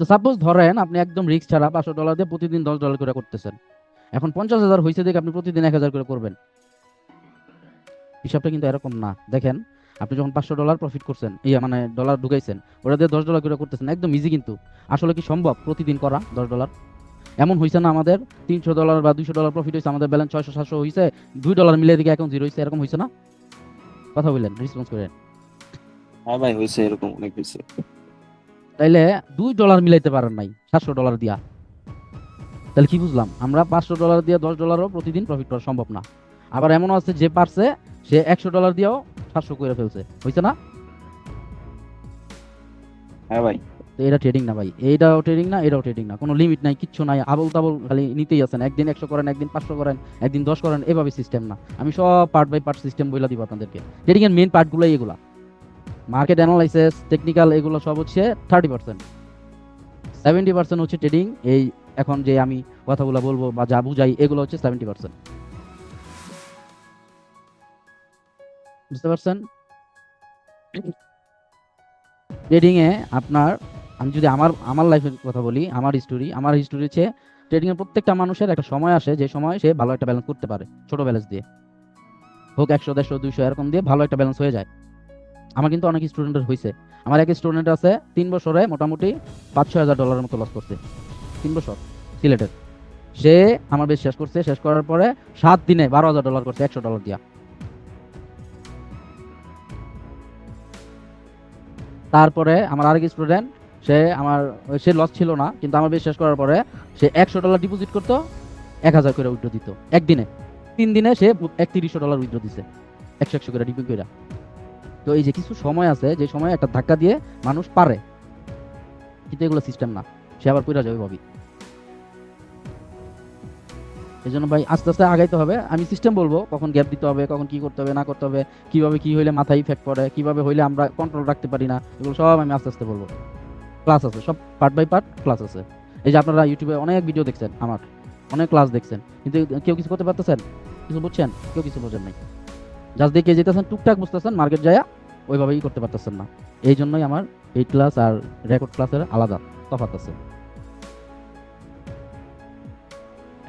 তো সাপোজ ধরেন আপনি একদম রিস্ক ছাড়া $500 দিয়ে প্রতিদিন $10 করে করতেছেন। এখন 50,000 হয়েছে দেখে আপনি প্রতিদিন 1,000 করে করবেন, হিসাবটা কিন্তু এরকম না। দেখেন, আপনি যখন $500 প্রফিট করছেন, ইয়া মানে ডলার ঢুকাইছেন, ওটা দিয়ে $10 করে করতেছেন, একদম ইজি। কিন্তু আসলে কি সম্ভব প্রতিদিন করা $10? এমন হয়েছে না আমাদের $300 বা $200 প্রফিট হয়েছে, আমাদের ব্যালেন্স 600-700 হয়েছে, $2 মিলিয়ে দিকে এখন জিরো হয়েছে, এরকম হয়েছে না? কথা বললেন, রেসপন্স করেন। হ্যাঁ ভাই, হয়েছে, এরকম অনেক হয়েছে। তাইলে $2 মিলাইতে পারেন নাই $700 দিয়া। তাহলে কি বুঝলাম? আমরা $500 দিয়ে $10 প্রতিদিন প্রফিট করা সম্ভব না। আবার এমনও আছে যে পারছে, সে $100 দিয়েও 700 করে ফেলছে, হয়েছে না? হ্যাঁ ভাই। তো এটা ট্রেডিং না ভাই, এইটাও ট্রেডিং না, এটাও ট্রেডিং না, কোনো লিমিট নাই, কিচ্ছু নাই, আবল তাবল খালি নিতেই আছেন। একদিন 100 করেন, একদিন 500 করেন, একদিন 10 করেন, এভাবে সিস্টেম না। আমি সব পার্ট বাই পার্ট সিস্টেম বইলা দিব আপনাদেরকে। ট্রেডিং এর মেইন পার্টগুলোই এগুলা, মার্কেট অ্যানালাইসিস, টেকনিক্যাল, এগুলো সব হচ্ছে 30%। 70% হচ্ছে ট্রেডিং। এই এখন যে আমি কথাগুলো বলবো বা যা বুঝাই, এগুলো হচ্ছে 70%। বুঝতে পারছেন? ট্রেডিং এ আপনার, আমি যদি আমার আমার লাইফের কথা বলি, আমার হিস্টোরি হচ্ছে, ট্রেডিং এ প্রত্যেকটা মানুষের একটা সময় আসে যে সময় সে ভালো একটা ব্যালেন্স করতে পারে, ছোট ব্যালেন্স দিয়ে হোক, 100, 150, 200 এরকম দিয়ে ভালো একটা ব্যালেন্স হয়ে যায়। আমার কিন্তু অনেক স্টুডেন্টের হয়েছে। আমার এক স্টুডেন্ট আছে 3 বছরে মোটামুটি $5,000-6,000 মতো লস করছে। 3 বছর, সিলেটের। সে আমার বেশ শেষ করছে, শেষ করার পরে 7 দিনে $12,000 করছে, $100 দিয়া। তারপরে আমার আরেক স্টুডেন্ট, সে আমার, সে লস ছিল না, কিন্তু আমার বেশ শেষ করার পরে সে $100 ডিপোজিট করতো, 1,000 করে উইথড্র দিত একদিনে। 3 দিনে সে $3,100 উইথড্র দিছে, 100 করে ডিপোজিট করে। তো এই যে কিছু সময় আছে যে সময় একটা ধাক্কা দিয়ে মানুষ পারে, কিন্তু এগুলো সিস্টেম না, সে আবার পইরা যাবে ভাবি। এই জন্য ভাই আস্তে আস্তে আগাইতে হবে। আমি সিস্টেম বলবো, কখন গ্যাপ দিতে হবে, কখন কি করতে হবে না করতে হবে, কিভাবে কি হইলে মাথায় ইফেক্ট পড়ে, কিভাবে হইলে আমরা কন্ট্রোল রাখতে পারি না, এগুলো সব আমি আস্তে আস্তে বলবো। ক্লাস আছে, সব পার্ট বাই পার্ট ক্লাস আছে। এই যে আপনারা ইউটিউবে অনেক ভিডিও দেখছেন, আমার অনেক ক্লাস দেখছেন, কিন্তু কেউ কিছু করতে পারতেছেন? কিছু বুঝছেন? কেউ কিছু বোঝেন নাই। জাস্ট দেখে যেতেছেন, টুকটাক বুঝতেছেন, মার্কেট যায় ওইভাবেই করতে পারতেছেন না। এই জন্যই আমার এই ক্লাস আর রেকর্ড ক্লাসের আলাদা তফাৎ আছে।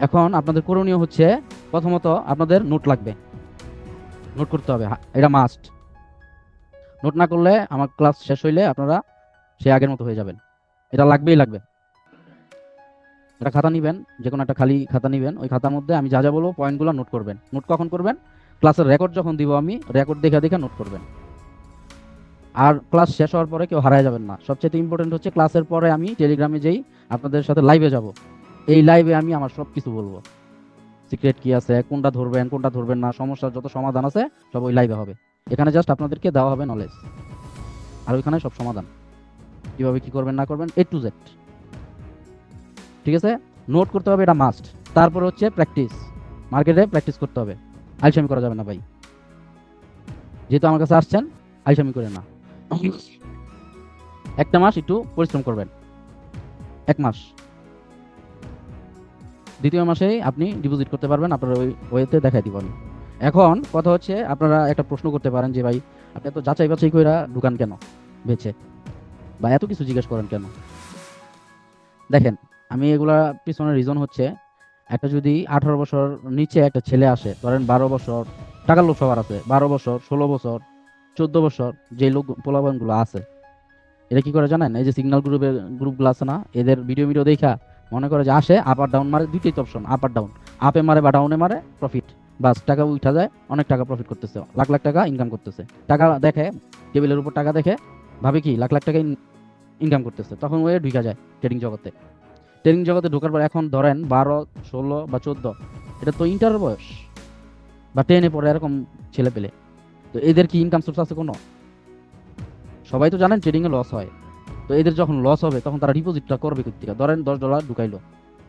এখন আপনাদের করণীয় হচ্ছে, প্রথমত আপনাদের নোট লাগবে, নোট করতে হবে, এটা মাস্ট। নোট না করলে আমার ক্লাস শেষ হইলে আপনারা সে আগের মতো হয়ে যাবেন। এটা লাগবেই লাগবে। একটা খাতা নিবেন, যে কোনো একটা খালি খাতা নিবেন, ওই খাতার মধ্যে আমি যা যা বলবো পয়েন্টগুলো নোট করবেন। নোট কখন করবেন? ক্লাসের রেকর্ড যখন দিব আমি, রেকর্ড দেখে দেখে নোট করবেন। আর ক্লাস শেষ হওয়ার পরে কেউ হারায় যাবেন না। সবচেয়ে ইম্পর্টেন্ট হচ্ছে, ক্লাসের পরে আমি টেলিগ্রামে যেই আপনাদের সাথে লাইভে যাব, এই লাইভে আমি আমার সব কিছু বলবো, সিক্রেট কি আছে, কোনটা ধরবেন কোনটা ধরবেন না, সমস্যার যত সমাধান আছে সব ওই লাইভে হবে। এখানে জাস্ট আপনাদেরকে দেওয়া হবে নলেজ, আর ওইখানে সব সমাধান, কিভাবে কি করবেন না করবেন, A to Z। ঠিক আছে? নোট করতে হবে, এটা মাস্ট। তারপর হচ্ছে প্র্যাকটিস, মার্কেটে প্র্যাকটিস করতে হবে। আলসামি করা যাবে না ভাই। যেহেতু আমার কাছে আসছেন, আলসামি করে না। একটা মাস একটু পরিশ্রম করবেন, 1 মাস, দ্বিতীয় মাসেই আপনি ডিপোজিট করতে পারবেন, আপনার ওই ওয়েতে দেখাই দিব আমি। এখন কথা হচ্ছে, আপনারা একটা প্রশ্ন করতে পারেন যে ভাই, আপনি এত যাচাই বাছাই কইরা দোকান কেন বেচে, বা এত কিছু জিজ্ঞেস করেন কেন? দেখেন, আমি এগুলা পিছনে রিজন হচ্ছে, একটা যদি 18 বছর নিচে একটা ছেলে আসে, ধরেন 12 বছর, টাকার লোভ সবার আছে, 12 বছর, 16 বছর, 14 বছর, যে লোক পোলাপান গুলো আছে, এটা কি করে জানেন? এই যে সিগন্যাল গ্রুপগুলো আছে না, এদের ভিডিও ভিডিও দেখা মনে করে যে আসে, আপ আর ডাউন মারে, দুইটাই অপশন, আপ আর ডাউন। আপে মারে বা ডাউনে মারে, প্রফিট, বাস টাকা উঠা যায়, অনেক টাকা প্রফিট করতেছে, লাখ লাখ টাকা ইনকাম করতেছে। টাকা দেখে, টেবিলের উপর টাকা দেখে, ভাবে কি লাখ লাখ টাকা ইনকাম করতেছে, তখন ওয়ে ঢুকা যায় ট্রেডিং জগতে। ট্রেনিং জগতে ঢোকার পর এখন ধরেন 12, 16 বা 14, এটা তো ইন্টার বয়স বা 10-এ পড়ে এরকম ছেলে পেলে। তো এদের কি ইনকাম সোর্স আছে কোনো? সবাই তো জানেন ট্রেডিং এ লস হয়। তো এদের যখন লস হবে, তখন তারা ডিপোজিটটা করবে কোথেকে? ধরেন $10 ঢুকাইলো,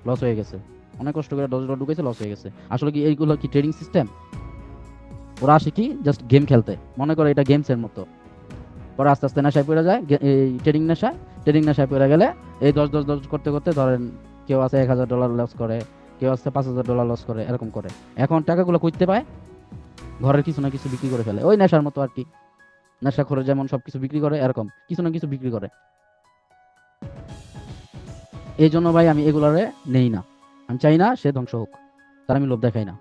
লস হয়ে গেছে, অনেক কষ্ট করে $10 ঢুকাইছে, লস হয়ে গেছে। আসলে কি এইগুলো কি ট্রেডিং সিস্টেম? ওরা আসে কি জাস্ট গেম খেলতে, মনে করে এটা গেমসের মতো। পরে আস্তে আস্তে নেশায় পড়ে যায়, এই ট্রেডিং নেশায় পড়ে গেলে এই 10 10 10 করতে করতে ধরেন, কেউ আছে $1,000 লস করে, কেউ আছে $5,000 লস করে, এরকম করে। এখন টাকাগুলো কইতে পায়, ঘরের কিছু না কিছু বিক্রি করে ফেলে, ওই নেশার মতো আর কি। নেশা করে যেমন সবকিছু বিক্রি করে, এরকম কিছু না কিছু বিক্রি করে। এই জন্য ভাই আমি এগুলারে নেই না। আমি চাই না সে ধ্বংস হোক, তার আমি লোভ দেখাই না।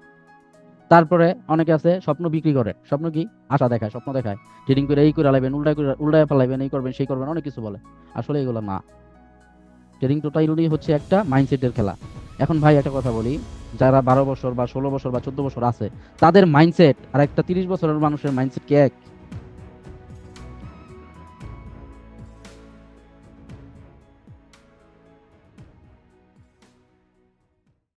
তারপরে অনেকে আছে স্বপ্ন বিক্রি করে। স্বপ্ন কি? আশা দেখায়, স্বপ্ন দেখায়, ট্রেডিং করে এই করে লাইবেন, উল্টায় ফেলাইবেন, এই করবেন সেই করবেন, অনেক কিছু বলে। আসলে এগুলো না। ট্রেডিং টোটালি হচ্ছে একটা মাইন্ডসেটের খেলা। এখন ভাই একটা কথা বলি, যারা 12 বছর বা 16 বছর বা 14 বছর আছে, তাদের মাইন্ডসেট আর একটা 30 বছরের মানুষের মাইন্ডসেট কি এক?